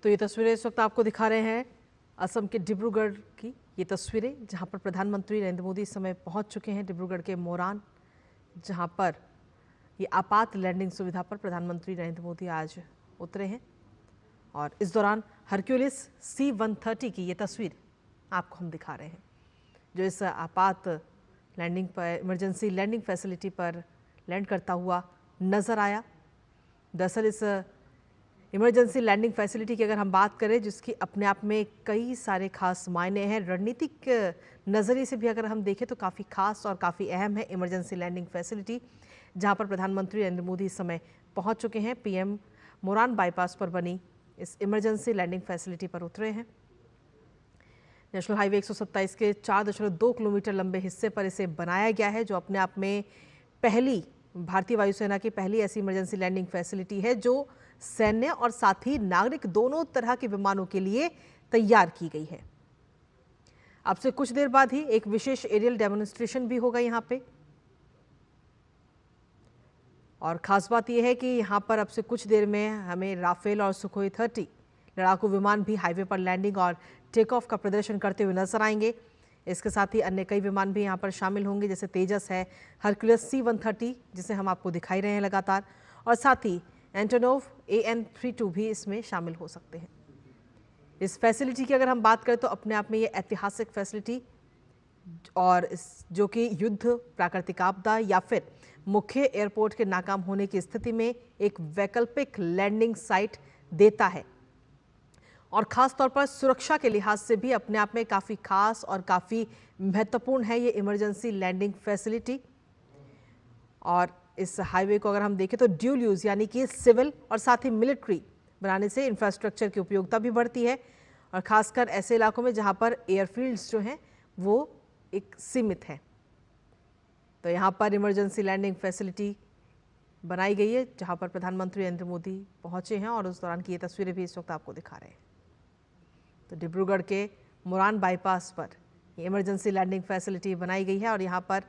तो ये तस्वीरें इस वक्त आपको दिखा रहे हैं असम के डिब्रूगढ़ की। ये तस्वीरें जहां पर प्रधानमंत्री नरेंद्र मोदी इस समय पहुंच चुके हैं डिब्रूगढ़ के मोरान, जहां पर ये आपात लैंडिंग सुविधा पर प्रधानमंत्री नरेंद्र मोदी आज उतरे हैं। और इस दौरान हरक्यूलिस C-130 की ये तस्वीर आपको हम दिखा रहे हैं, जो इस आपात लैंडिंग पर, इमरजेंसी लैंडिंग फैसिलिटी पर लैंड करता हुआ नजर आया। दरअसल इस इमरजेंसी लैंडिंग फैसिलिटी की अगर हम बात करें, जिसकी अपने आप में कई सारे खास मायने हैं, रणनीतिक नज़रिए से भी अगर हम देखें तो काफ़ी खास और काफ़ी अहम है इमरजेंसी लैंडिंग फैसिलिटी, जहां पर प्रधानमंत्री नरेंद्र मोदी इस समय पहुंच चुके हैं। PM मोरान बाईपास पर बनी इस इमरजेंसी लैंडिंग फैसिलिटी पर उतरे हैं। नेशनल हाईवे 127 के 4.2 किलोमीटर लंबे हिस्से पर इसे बनाया गया है, जो अपने आप में पहली भारतीय वायुसेना की पहली ऐसी इमरजेंसी लैंडिंग फैसिलिटी है जो सैन्य और साथ ही नागरिक दोनों तरह के विमानों के लिए तैयार की गई है। अब से कुछ देर बाद ही एक विशेष एरियल डेमोन्स्ट्रेशन भी होगा यहां पे। और खास बात यह है कि यहां पर अब से कुछ देर में हमें राफेल और सुखोई 30 लड़ाकू विमान भी हाईवे पर लैंडिंग और टेक ऑफ का प्रदर्शन करते हुए नजर आएंगे। इसके साथ ही अन्य कई विमान भी यहां पर शामिल होंगे, जैसे तेजस है, हरक्यूलिस C-130 जिसे हम आपको दिखाई रहे हैं लगातार, और साथ ही एंटोनोव AN-32 भी इसमें शामिल हो सकते हैं। इस फैसिलिटी की अगर हम बात करें तो अपने आप में ये ऐतिहासिक फैसिलिटी, और जो कि युद्ध, प्राकृतिक आपदा या फिर मुख्य एयरपोर्ट के नाकाम होने की स्थिति में एक वैकल्पिक लैंडिंग साइट देता है। और खास तौर पर सुरक्षा के लिहाज से भी अपने आप में काफ़ी खास और काफ़ी महत्वपूर्ण है ये इमरजेंसी लैंडिंग फैसिलिटी। और इस हाईवे को अगर हम देखें तो ड्यूल यूज यानी कि सिविल और साथ ही मिलिट्री बनाने से इंफ्रास्ट्रक्चर की उपयोगिता भी बढ़ती है, और खासकर ऐसे इलाकों में जहां पर एयरफील्ड्स जो हैं वो एक सीमित है। तो यहां पर इमरजेंसी लैंडिंग फैसिलिटी बनाई गई है, जहां पर प्रधानमंत्री नरेंद्र मोदी पहुंचे हैं, और उस दौरान की ये तस्वीरें भी इस वक्त आपको दिखा रहे हैं। तो डिब्रूगढ़ के मोरान बाईपास पर ये इमरजेंसी लैंडिंग फैसिलिटी बनाई गई है, और यहाँ पर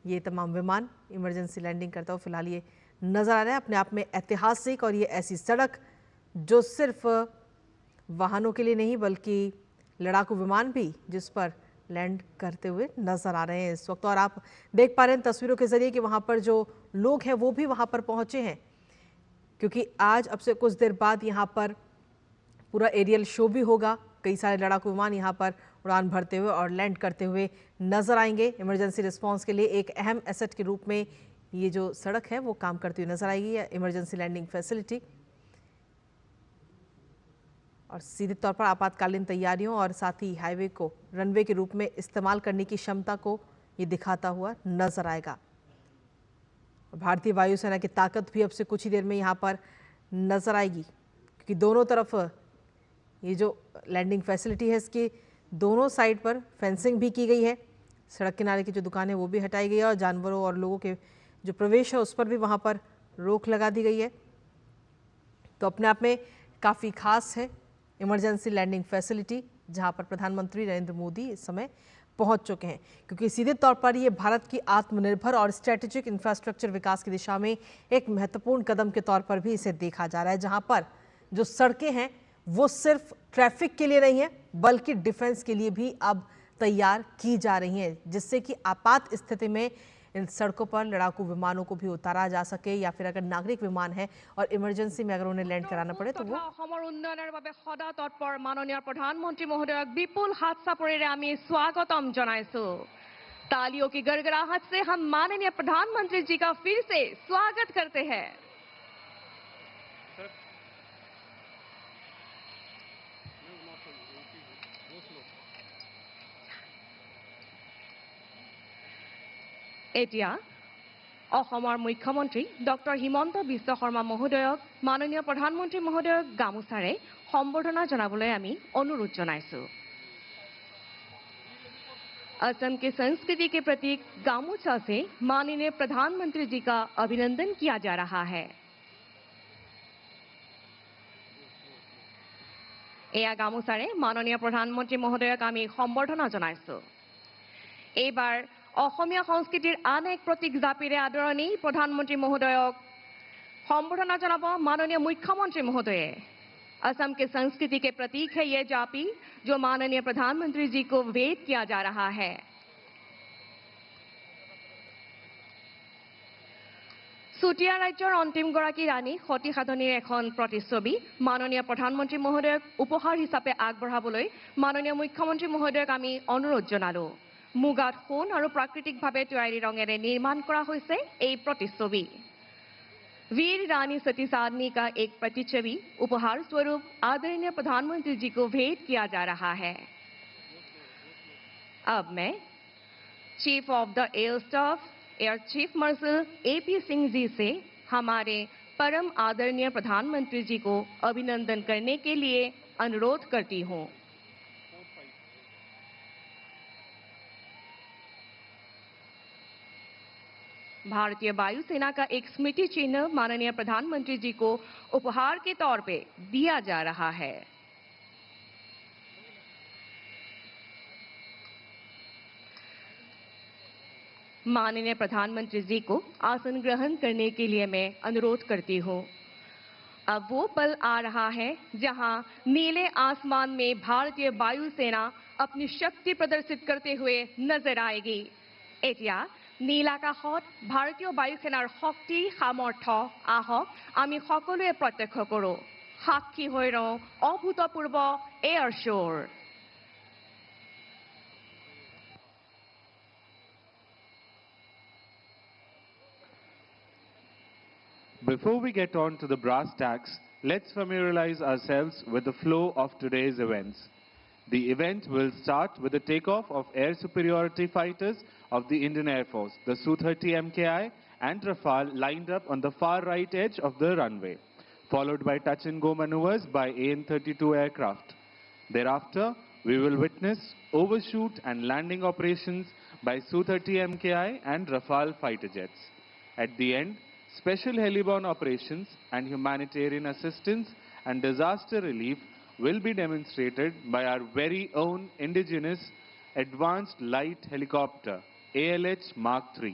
ये तमाम विमान इमरजेंसी लैंडिंग करता हुआ फिलहाल ये नज़र आ रहा है। अपने आप में ऐतिहासिक और ये ऐसी सड़क जो सिर्फ वाहनों के लिए नहीं बल्कि लड़ाकू विमान भी जिस पर लैंड करते हुए नज़र आ रहे हैं इस वक्त। और आप देख पा रहे हैं तस्वीरों के जरिए कि वहाँ पर जो लोग हैं वो भी वहाँ पर पहुँचे हैं, क्योंकि आज अब से कुछ देर बाद यहाँ पर पूरा एरियल शो भी होगा। कई सारे लड़ाकू विमान यहाँ पर उड़ान भरते हुए और लैंड करते हुए नजर आएंगे। इमरजेंसी रिस्पांस के लिए एक अहम एसेट के रूप में ये जो सड़क है वो काम करती हुई नजर आएगी, इमरजेंसी लैंडिंग फैसिलिटी। और सीधे तौर पर आपातकालीन तैयारियों और साथ ही हाईवे को रनवे के रूप में इस्तेमाल करने की क्षमता को ये दिखाता हुआ नजर आएगा। भारतीय वायुसेना की ताकत भी अब से कुछ ही देर में यहाँ पर नजर आएगी, क्योंकि दोनों तरफ ये जो लैंडिंग फैसिलिटी है इसकी दोनों साइड पर फेंसिंग भी की गई है। सड़क किनारे की जो दुकानें वो भी हटाई गई है, और जानवरों और लोगों के जो प्रवेश है उस पर भी वहाँ पर रोक लगा दी गई है। तो अपने आप में काफ़ी खास है इमरजेंसी लैंडिंग फैसिलिटी, जहाँ पर प्रधानमंत्री नरेंद्र मोदी इस समय पहुँच चुके हैं, क्योंकि सीधे तौर पर ये भारत की आत्मनिर्भर और स्ट्रेटेजिक इंफ्रास्ट्रक्चर विकास की दिशा में एक महत्वपूर्ण कदम के तौर पर भी इसे देखा जा रहा है, जहाँ पर जो सड़कें हैं वो सिर्फ ट्रैफिक के लिए नहीं है बल्कि डिफेंस के लिए भी अब तैयार की जा रही हैं, जिससे कि आपात स्थिति में इन सड़कों पर लड़ाकू विमानों को भी उतारा जा सके, या फिर अगर नागरिक विमान है और इमरजेंसी में अगर उन्हें लैंड कराना पड़े तो वो सदा तत्पर माननीय प्रधानमंत्री महोदय विपुल हाथ चापरेरे आमी स्वागतम जनाइछू। तालियों की गड़गड़ाहट से हम माननीय प्रधानमंत्री जी का फिर से स्वागत करते हैं। এতিয়া অসমৰ মুখ্যমন্ত্ৰী ডক্টৰ হিমন্ত বিশ্ব শৰ্মা মহোদয়ক মাননীয় প্ৰধানমন্ত্ৰী মহোদয়ক গামোচাৰে সম্বৰ্ধনা জনাবলৈ আমি অনুৰোধ জনাইছো। असम की संस्कृति के प्रतीक गामोछा से माननीय प्रधानमंत्री जी का अभिनंदन किया जा रहा है। এয়া গামোচাৰে মাননীয় প্ৰধানমন্ত্ৰী মহোদয়ক আমি সম্বৰ্ধনা জনাইছো। এইবাৰ অসমীয়া সংস্কৃতিৰ আন এক প্ৰতীক জাপিৰে আদৰণি প্ৰধানমন্ত্ৰী মহোদয়ক সম্বৰ্ধনা জনাব মাননীয় মুখ্যমন্ত্ৰী মহোদয়ে। असम के संस्कृति के प्रतीक है ये जापी, जो माननीय प्रधानमंत्री जी को वेद किया जा रहा है। চুতীয়া ৰাজ্যৰ অন্তিমগৰাকী ৰাণী সতী সাধনীৰ এখন প্ৰতিচ্ছবি মাননীয় প্ৰধানমন্ত্ৰী মহোদয়ক উপহাৰ হিচাপে আগবঢ়াবলৈ মাননীয় মুখ্যমন্ত্ৰী মহোদয়ক আমি অনুৰোধ জনালো। মুগাত সোণ আৰু প্ৰাকৃতিকভাৱে তৈয়াৰী ৰঙেৰে নিৰ্মাণ কৰা হৈছে এই প্ৰতিচ্ছবি। वीर रानी सती साधनी का एक प्रतिच्छवि उपहार स्वरूप आदरणीय प्रधानमंत्री जी को भेंट किया जा रहा है। अब मैं chief of the air staff air chief marshal AP Singh ji से हमारे परम आदरणीय प्रधानमंत्री जी को अभिनंदन करने के लिए अनुरोध करती हूँ। भारतीय वायुसेना का एक स्मृति चिन्ह माननीय प्रधानमंत्री जी को उपहार के तौर पे दिया जा रहा है। माननीय प्रधानमंत्री जी को आसन ग्रहण करने के लिए मैं अनुरोध करती हूँ। अब वो पल आ रहा है जहां नीले आसमान में भारतीय वायुसेना अपनी शक्ति प्रदर्शित करते हुए नजर आएगी। এতিয়া নীলাকাশত ভাৰতীয় বায়ুসেনাৰ শক্তি সামৰ্থ্য আহক আমি সকলোৱে প্ৰত্যক্ষ কৰোঁ। সাক্ষী হৈ ৰওঁ অভূতপূৰ্ব এয়াৰ শ্ব'ৰ। Before we get on to the brass tacks, let's familiarize ourselves with the flow of today's events. The event will start with the takeoff of air superiority fighters of the Indian Air Force, the Su-30 MKI and Rafale lined up on the far right edge of the runway, followed by touch-and-go maneuvers by AN-32 aircraft. Thereafter, we will witness overshoot and landing operations by Su-30 MKI and Rafale fighter jets. At the end, special heliborne operations and humanitarian assistance and disaster relief will be demonstrated by our very own indigenous Advanced Light Helicopter, ALH Mark III.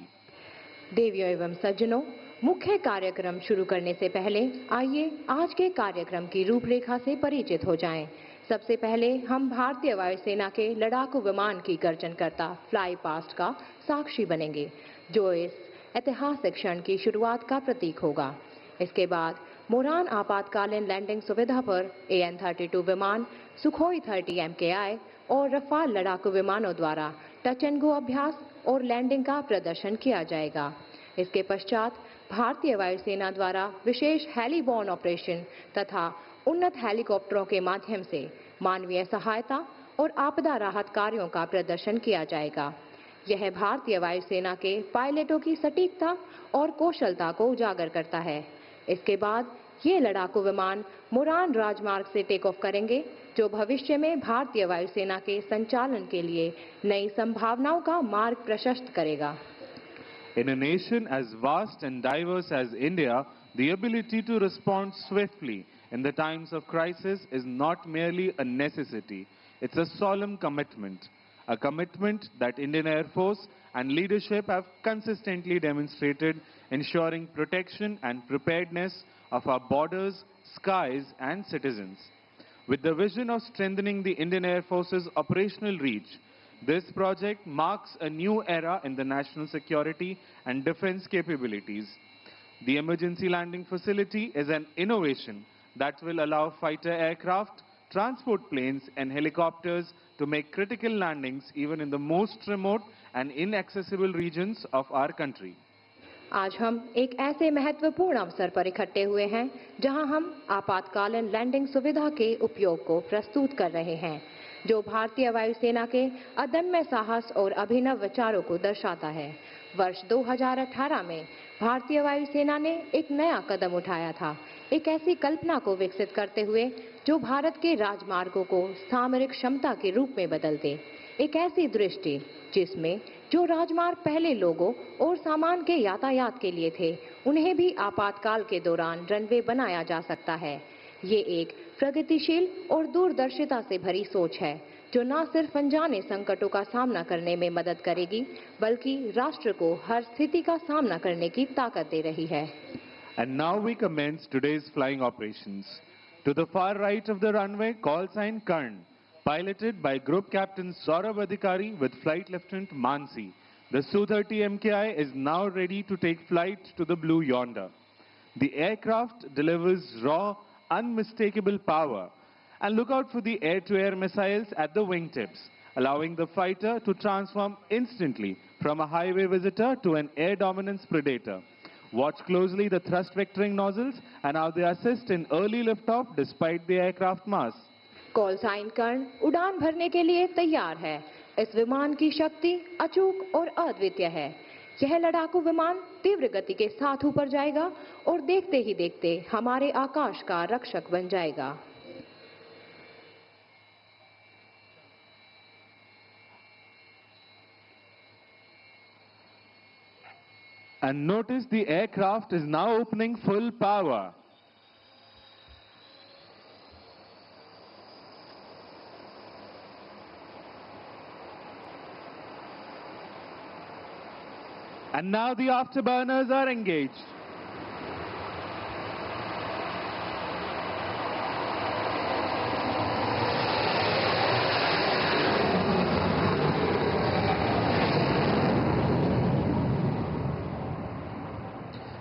देवियों एवं सज्जनों, मुख्य कार्यक्रम शुरू करने से पहले आइए आज के कार्यक्रम की रूपरेखा से परिचित हो जाएं। सबसे पहले हम भारतीय वायुसेना के लड़ाकू विमान की गर्जनकर्ता फ्लाई पास्ट का साक्षी बनेंगे, जो इस ऐतिहासिक क्षण की शुरुआत का प्रतीक होगा। इसके बाद मोरान आपातकालीन लैंडिंग सुविधा पर AN-32 विमान, सुखोई 30 MKI और रफाल लड़ाकू विमानों द्वारा टच एंड गो अभ्यास और लैंडिंग का प्रदर्शन किया जाएगा। इसके पश्चात भारतीय वायुसेना द्वारा विशेष हेलीबॉर्न ऑपरेशन तथा उन्नत हेलीकॉप्टरों के माध्यम से मानवीय सहायता और आपदा राहत कार्यों का प्रदर्शन किया जाएगा। यह भारतीय वायुसेना के पायलटों की सटीकता और कौशलता को उजागर करता है। इसके बाद ये लड़ाकू विमान मोरान राजमार्ग से टेक ऑफ करेंगे, जो भविष्य में भारतीय वायुसेना के संचालन के लिए नई संभावनाओं का मार्ग प्रशस्त करेगा। In a nation as vast and diverse as India, the ability to respond swiftly in the times of crisis is not merely a necessity, it's a solemn commitment. A commitment that Indian Air Force and leadership have consistently demonstrated, ensuring protection and preparedness of our borders, skies and citizens. With the vision of strengthening the Indian Air Force's operational reach, this project marks a new era in the national security and defense capabilities. The emergency landing facility is an innovation that will allow fighter aircraft, transport planes and helicopters to make critical landings even in the most remote and inaccessible regions of our country. आज हम एक ऐसे महत्वपूर्ण अवसर पर इकट्ठे हुए हैं, जहां हम आपातकालीन लैंडिंग सुविधा के उपयोग को प्रस्तुत कर रहे हैं, जो भारतीय वायुसेना के अदम्य साहस और अभिनव विचारों को दर्शाता है। वर्ष 2018 में भारतीय वायुसेना ने एक नया कदम उठाया था, एक ऐसी कल्पना को विकसित करते हुए जो भारत के राजमार्गों को सामरिक क्षमता के रूप में बदल दे। एक ऐसी दृष्टि जिसमें जो राजमार्ग पहले लोगों और सामान के यातायात के लिए थे, उन्हें भी आपातकाल के दौरान रनवे बनाया जा सकता है। ये एक प्रगतिशील और दूरदर्शिता से भरी सोच है, जो न सिर्फ अनजाने संकटों का सामना करने में मदद करेगी, बल्कि राष्ट्र को हर स्थिति का सामना करने की ताकत दे रही है। And now we commence today's flying operations. To the far right of the runway, call sign Karn, piloted by Group Captain Saurabh Adhikari with Flight Lieutenant Mansi. The Su-30 MKI is now ready to take flight to the blue yonder. The aircraft delivers raw, unmistakable power. And look out for the air-to-air missiles at the wingtips, allowing the fighter to transform instantly from a highway visitor to an air dominance predator. Watch closely the thrust vectoring nozzles and how they assist in early liftoff despite the aircraft mass. Call sign Karna उड़ान भरने के लिए तैयार है। इस विमान की शक्ति अचूक और अद्वितीय है। यह लड़ाकू विमान तीव्र गति के साथ ऊपर जाएगा और देखते ही देखते हमारे आकाश का रक्षक बन जाएगा। And notice the aircraft is now opening full power. And now the afterburners are engaged.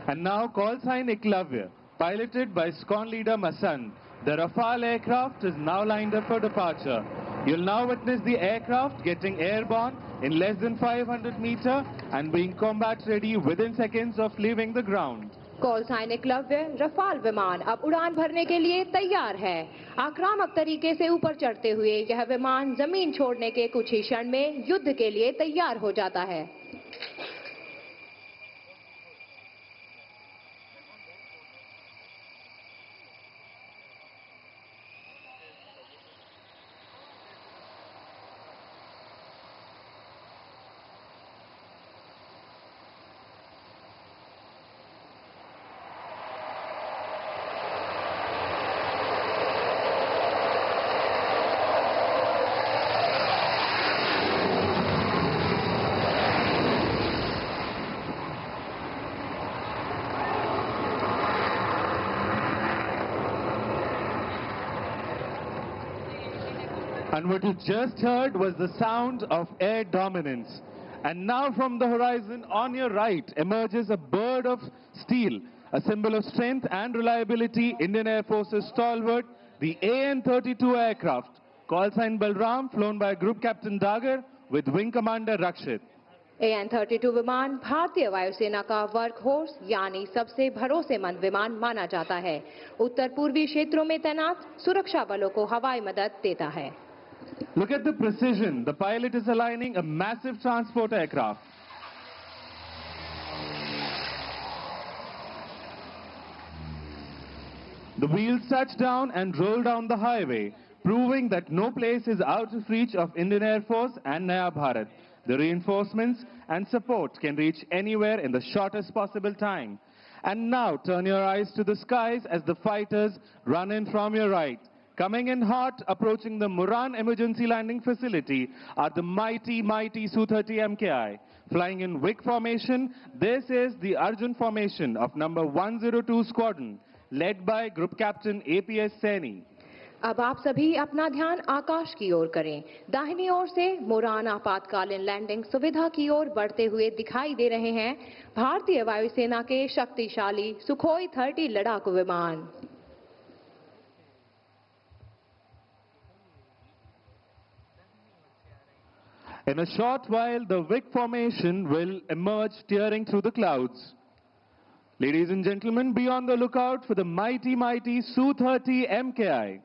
And now call sign Eklavya, piloted by SCON leader Masand. The Rafale aircraft is now lined up for departure. You'll now witness the aircraft getting airborne in less than 500 meters and being combat ready within seconds of leaving the ground. Call sign Eklavya Rafale विमान अब उड़ान भरने के लिए तैयार है। आक्रामक तरीके से ऊपर चढ़ते हुए यह विमान जमीन छोड़ने के कुछ ही क्षण में युद्ध के लिए तैयार हो जाता है। And what you just heard was the sound of air dominance. And now from the horizon on your right emerges a bird of steel, a symbol of strength and reliability, Indian Air Force's stalwart, the AN-32 aircraft, call sign Balram, flown by Group Captain Dagar with Wing Commander Rakshit. AN-32 विमान भारतीय वायुसेना का work horse यानी सबसे भरोसेमंद विमान माना जाता है। उत्तर पूर्वी क्षेत्रों में तैनात सुरक्षा बलों को हवाई मदद देता है। Look at the precision. The pilot is aligning a massive transport aircraft. The wheels touch down and roll down the highway, proving that no place is out of reach of Indian Air Force and Naya Bharat. The reinforcements and support can reach anywhere in the shortest possible time. And now turn your eyes to the skies as the fighters run in from your right. Coming in hot, approaching the Muran Emergency Landing Facility are the mighty Su-30 MKI. Flying in WIC formation, this is the Arjun formation of number 102 Squadron, led by Group Captain APS Saini. अब आप सभी अपना ध्यान आकाश की ओर करें। दाहिनी ओर से मुरान आपातकालीन लैंडिंग सुविधा की ओर बढ़ते हुए दिखाई दे रहे हैं भारतीय वायुसेना के शक्तिशाली सुखोई 30 लड़ाकू विमान। In a short while, the WIC formation will emerge tearing through the clouds. Ladies and gentlemen, be on the lookout for the mighty Su-30 MKI.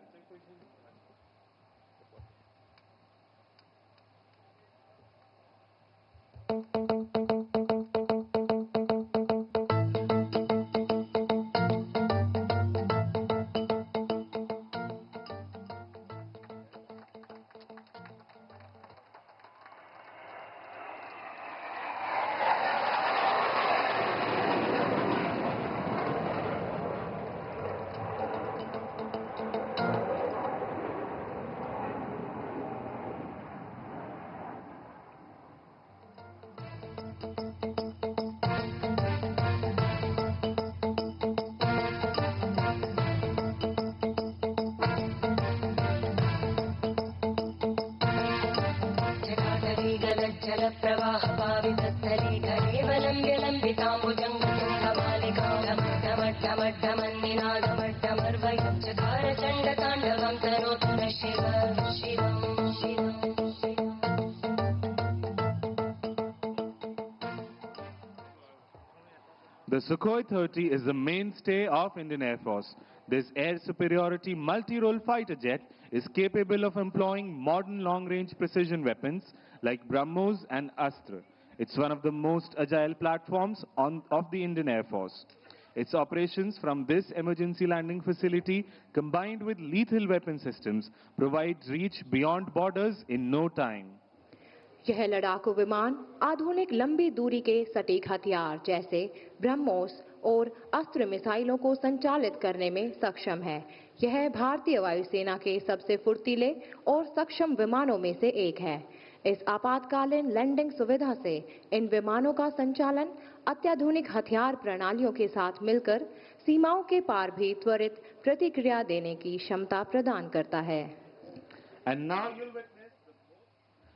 जलप्रवाह पावितस्थले कलेवलम्ब्य लम्बिताम्बुजङ्गमालिकां ढमढमढ्ढमढ्ढमन्निनादमढ्ढमर्वयच्चकारचण्डताण्डवं तनोतु नः शिवं शिवं शिवम् The Sukhoi 30 is the mainstay of Indian Air Force. This air superiority multi-role fighter jet is capable of employing modern long-range precision weapons like BrahMos and Astra. It's one of the most agile platforms of the Indian Air Force. Its operations from this emergency landing facility combined with lethal weapon systems provides reach beyond borders in no time. यह लड़ाकू विमान आधुनिक लंबी दूरी के सटीक हथियार जैसे ब्रह्मोस और अस्त्र मिसाइलों को संचालित करने में सक्षम है। यह भारतीय वायुसेना के सबसे फुर्तीले और सक्षम विमानों में से एक है। इस आपातकालीन लैंडिंग सुविधा से इन विमानों का संचालन अत्याधुनिक हथियार प्रणालियों के साथ मिलकर सीमाओं के पार भी त्वरित प्रतिक्रिया देने की क्षमता प्रदान करता है।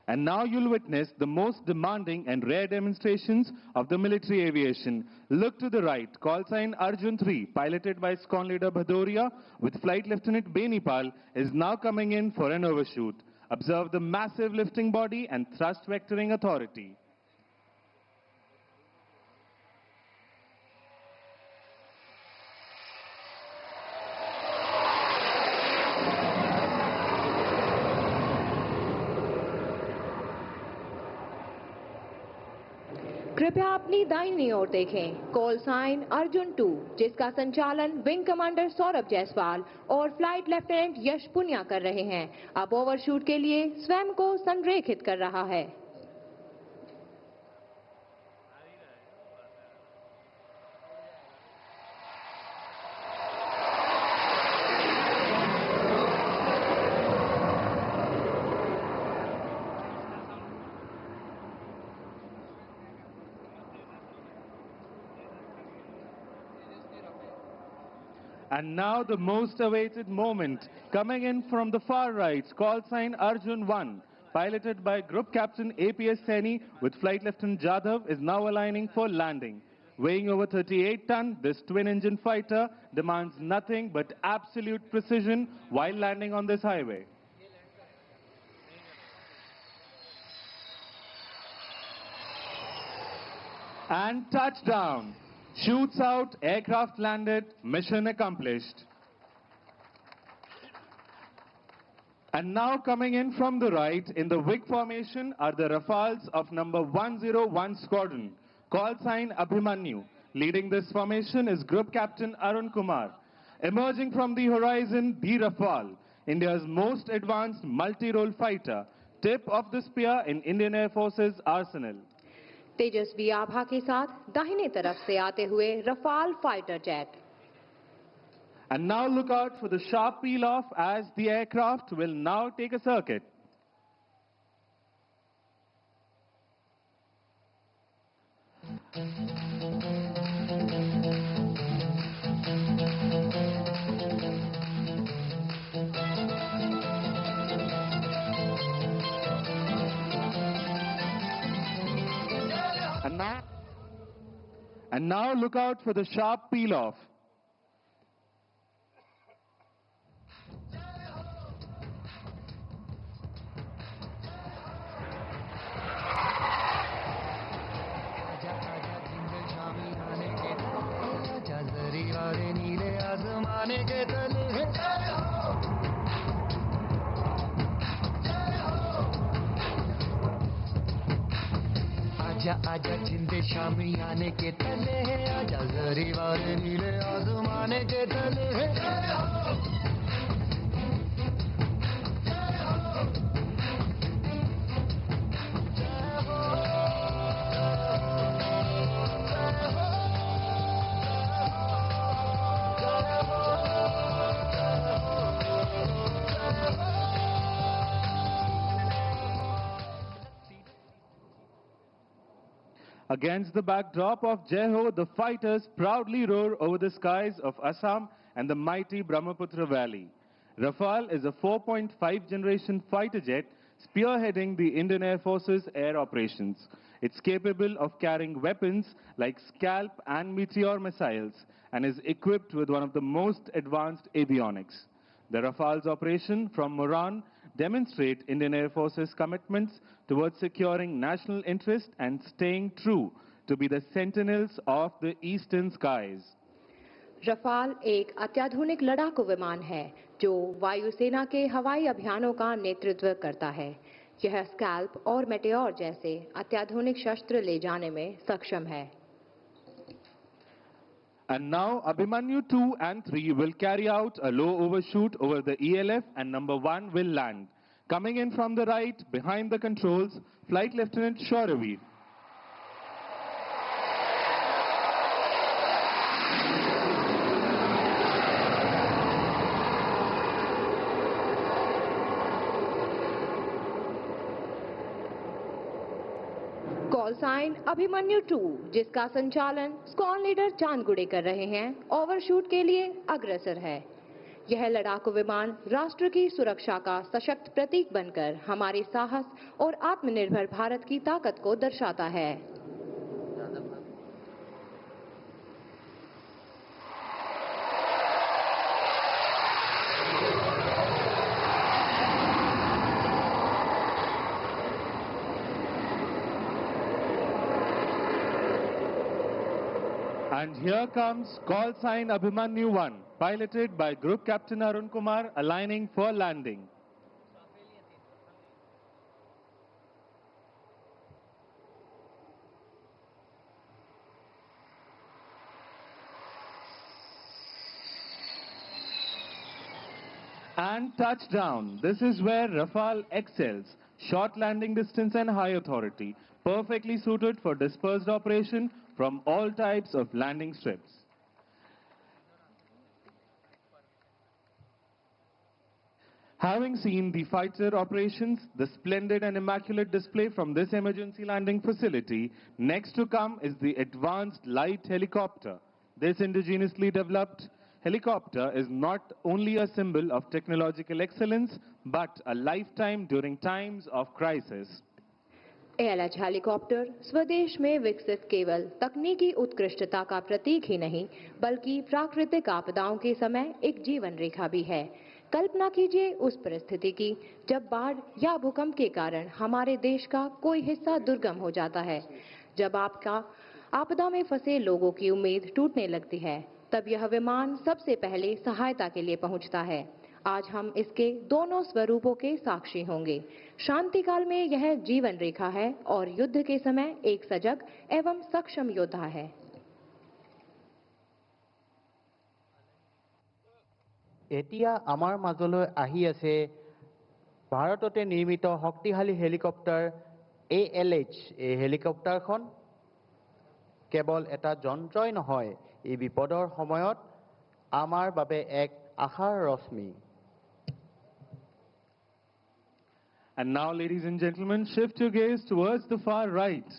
And now you'll witness the most demanding and rare demonstrations of the military aviation. Look to the right, call sign Arjun 3, piloted by Squadron Leader Bhadoria with Flight Lieutenant Benipal, is now coming in for an overshoot. Observe the massive lifting body and thrust vectoring authority. कृपया अपनी दाहिनी ओर देखें। Call sign Arjun 2 जिसका संचालन wing commander Saurabh Jaiswal और flight lieutenant यश पुनिया कर रहे हैं, अब ओवरशूट के लिए स्वयं को संरेखित कर रहा है। And now the most awaited moment, coming in from the far right, call sign Arjun 1, piloted by Group Captain APS Saini with Flight Lieutenant Jadhav, is now aligning for landing. Weighing over 38 tons, this twin-engine fighter demands nothing but absolute precision while landing on this highway. And touchdown. Shoots out, aircraft landed, mission accomplished. And now coming in from the right, in the WIG formation are the Rafales of number 101 Squadron. Call sign Abhimanyu. Leading this formation is Group Captain Arun Kumar. Emerging from the horizon, the Rafale, India's most advanced multi-role fighter, tip of the spear in Indian Air Force's arsenal. तेजस्वी आभा के साथ दाहिने तरफ से आते हुए Rafale fighter jet. And now look out for the sharp peel off as the aircraft will now take a circuit. And now look out for the sharp peel off. आजा जिंदे शामी आने के तले है, आजा जरी वाले नीले आसमाने के तले है। Against the backdrop of Jai Ho, the fighters proudly roar over the skies of Assam and the mighty Brahmaputra Valley. Rafale is a 4.5 generation fighter jet spearheading the Indian Air Force's air operations. It's capable of carrying weapons like Scalp and Meteor missiles and is equipped with one of the most advanced avionics. The Rafale's operation from Moran demonstrate Indian Air Force's commitments towards securing national interest and staying true to be the sentinels of the eastern skies. Rafale एक अत्याधुनिक लड़ाकू विमान है जो वायुसेना के हवाई अभियानों का नेतृत्व करता है। यह स्कैल्प और मेटेओर जैसे अत्याधुनिक शस्त्र ले जाने में सक्षम है। And now Abhimanyu 2 and 3 will carry out a low overshoot over the ELF and number 1 will land. Coming in from the right, behind the controls, Flight Lieutenant Shoravi. Call sign Abhimanyu 2 जिसका संचालन स्क्वाड लीडर चांदगुड़े कर रहे हैं, overshoot के लिए अग्रसर है। यह लड़ाकू विमान राष्ट्र की सुरक्षा का सशक्त प्रतीक बनकर हमारे साहस और आत्मनिर्भर भारत की ताकत को दर्शाता है। And here comes call sign Abhimanyu 1, piloted by Group Captain Arun Kumar, aligning for landing. And touchdown. This is where Rafale excels. Short landing distance and high authority. Perfectly suited for dispersed operation from all types of landing strips. Having seen the fighter operations, the splendid and immaculate display from this emergency landing facility, next to come is the advanced light helicopter. This indigenously developed helicopter is not only a symbol of technological excellence, but a lifetime during times of crisis. ALH helicopter स्वदेश में विकसित केवल तकनीकी उत्कृष्टता का प्रतीक ही नहीं बल्कि प्राकृतिक आपदाओं के समय एक जीवन रेखा भी है। कल्पना कीजिए उस परिस्थिति की जब बाढ़ या भूकंप के कारण हमारे देश का कोई हिस्सा दुर्गम हो जाता है, जब आपदा में फंसे लोगों की उम्मीद टूटने लगती है, तब यह विमान सबसे पहले सहायता के लिए पहुंचता है। आज हम इसके दोनों स्वरूपों के साक्षी होंगे। शांति काल में यह जीवन रेखा है और युद्ध के समय एक सजग एवं सक्षम योद्धा है। এতিয়া আমাৰ মাজলৈ আহি আছে ভাৰততে নিৰ্মিত শক্তিশালী হেলিকপ্টাৰ ALH। এই হেলিকপ্টাৰখন কেৱল এটা যন্ত্ৰই নহয়, এই বিপদৰ সময়ত আমাৰ বাবে এক আশাৰ ৰশ্মি। And now, ladies and gentlemen, shift your gaze towards the far right.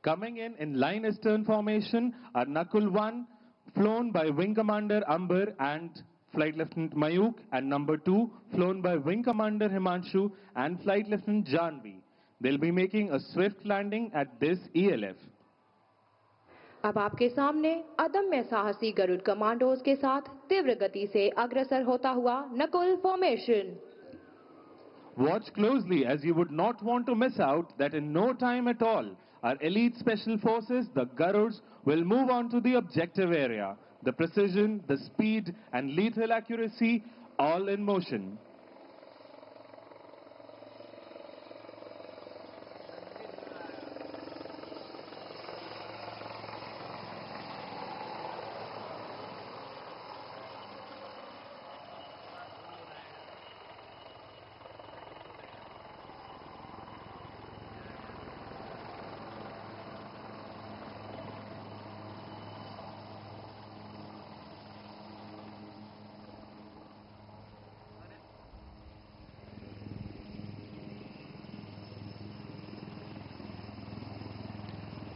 Coming in line astern formation are Nakul 1, flown by Wing Commander Amber and Flight Lieutenant Mayuk, and number 2, flown by Wing Commander Himanshu and Flight Lieutenant Janvi. They'll be making a swift landing at this ELF. अब आपके सामने अदम्य साहसी Garuda commandos के साथ तीव्र गति से अग्रसर होता हुआ Nakul formation. Watch closely as you would not want to miss out that in no time at all, our elite special forces, the Garuds, will move on to the objective area. The precision, the speed and lethal accuracy, all in motion.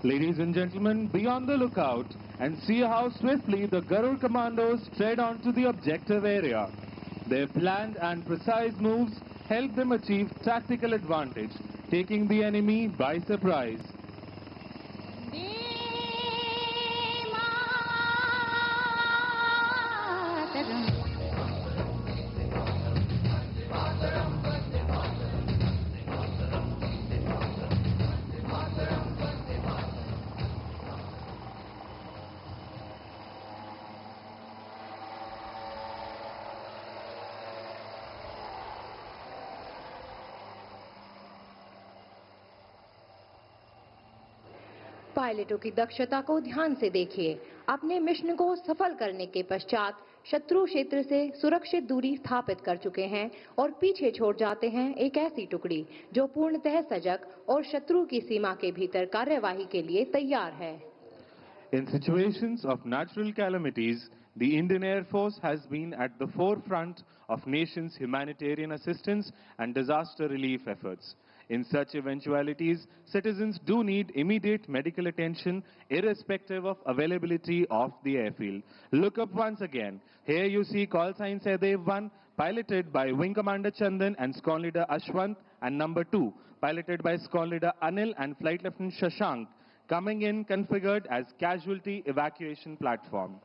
Ladies and gentlemen, be on the lookout and see how swiftly the Garud commandos tread onto the objective area. Their planned and precise moves help them achieve tactical advantage, taking the enemy by surprise. पायलटों की दक्षता को ध्यान से देखिए। अपने mission को सफल करने के पश्चात शत्रु क्षेत्र से सुरक्षित दूरी स्थापित कर चुके हैं और पीछे छोड़ जाते हैं एक ऐसी टुकड़ी जो पूर्णतः सजग और शत्रु की सीमा के भीतर कार्यवाही के लिए तैयार है। In situations of natural calamities, the Indian Air Force has been at the forefront of nation's humanitarian assistance and disaster relief efforts. In such eventualities, citizens do need immediate medical attention irrespective of availability of the airfield. Look up once again. Here you see call sign Sehdev 1, piloted by Wing Commander Chandan and Squadron Leader Ashwant, and number 2, piloted by Squadron Leader Anil and Flight Lieutenant Shashank, coming in configured as casualty evacuation platform.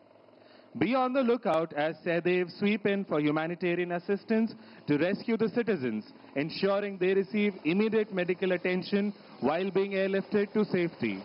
Be on the lookout as Sehdev sweep in for humanitarian assistance to rescue the citizens, ensuring they receive immediate medical attention while being airlifted to safety.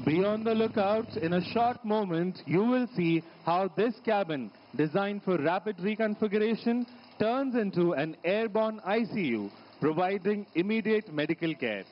Be on the lookout. In a short moment, you will see how this cabin, designed for rapid reconfiguration, turns into an airborne ICU, providing immediate medical care.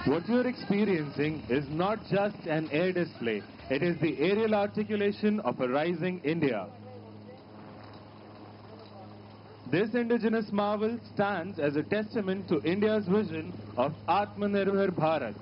What you're experiencing is not just an air display, it is the aerial articulation of a rising India. This indigenous marvel stands as a testament to India's vision of Atmanirbhar Bharat.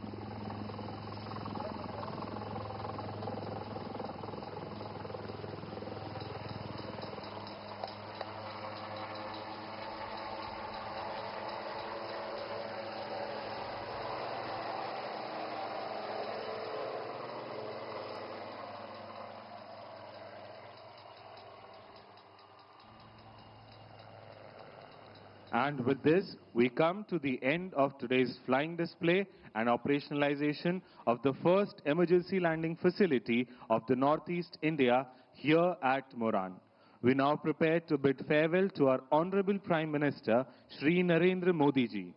And with this, we come to the end of today's flying display and operationalization of the first emergency landing facility of the Northeast India here at Moran. We now prepare to bid farewell to our Honorable Prime Minister, Shri Narendra Modi ji.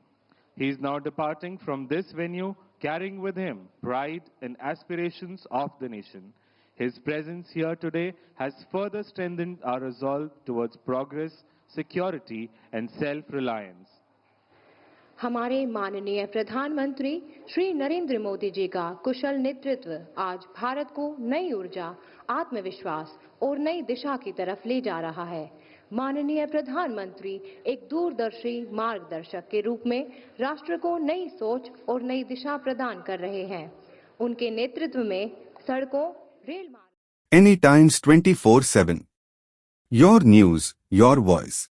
He is now departing from this venue, carrying with him pride and aspirations of the nation. His presence here today has further strengthened our resolve towards progress, security and self-reliance. हमारे माननीय प्रधानमंत्री श्री नरेंद्र मोदी जी का कुशल नेतृत्व आज भारत को नई ऊर्जा, आत्मविश्वास और नई दिशा की तरफ ले जा रहा है। माननीय प्रधानमंत्री एक दूरदर्शी मार्गदर्शक के रूप में राष्ट्र को नई सोच और नई दिशा प्रदान कर रहे हैं। उनके नेतृत्व में सड़कों, रेल मार्ग Any Times 24/7. Your news, your voice.